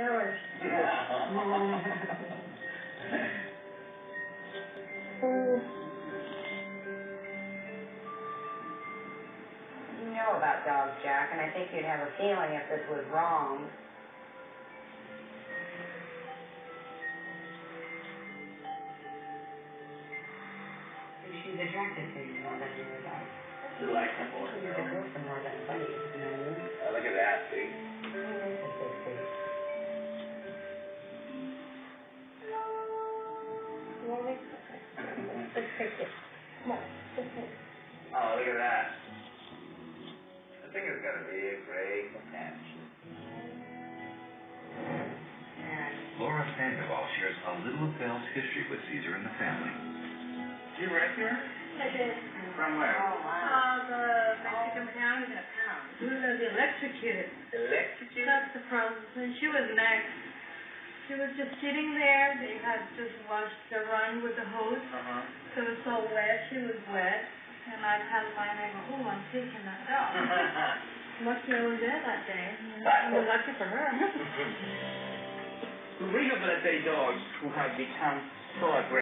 showers. You know about dogs, Jack, and I think you'd have a feeling if this was wrong. She's attracted to you more than you would like. She likes him more. She's a girlfriend more than a buddy, you know what I mean? Look at that, see? He makes us so sweet. Mommy, let's take it. Come on, let's take it. Oh, look at that. I think it's got to be a great match. Laura Sandoval shares a little of Belle's history with Caesar and the family. You rescue her? I did. From where? Oh, wow. The Mexican pound is in a pound. We were going to be electrocuted. Electrocuted? That's the problem. And she was next. She was just sitting there. They had just washed the run with the hose. So it was so wet. She was wet. And I passed by and I go, oh, I'm taking that dog. Lucky I was there that day. I was lucky for her. Rehabilitate dogs who have become so aggressive.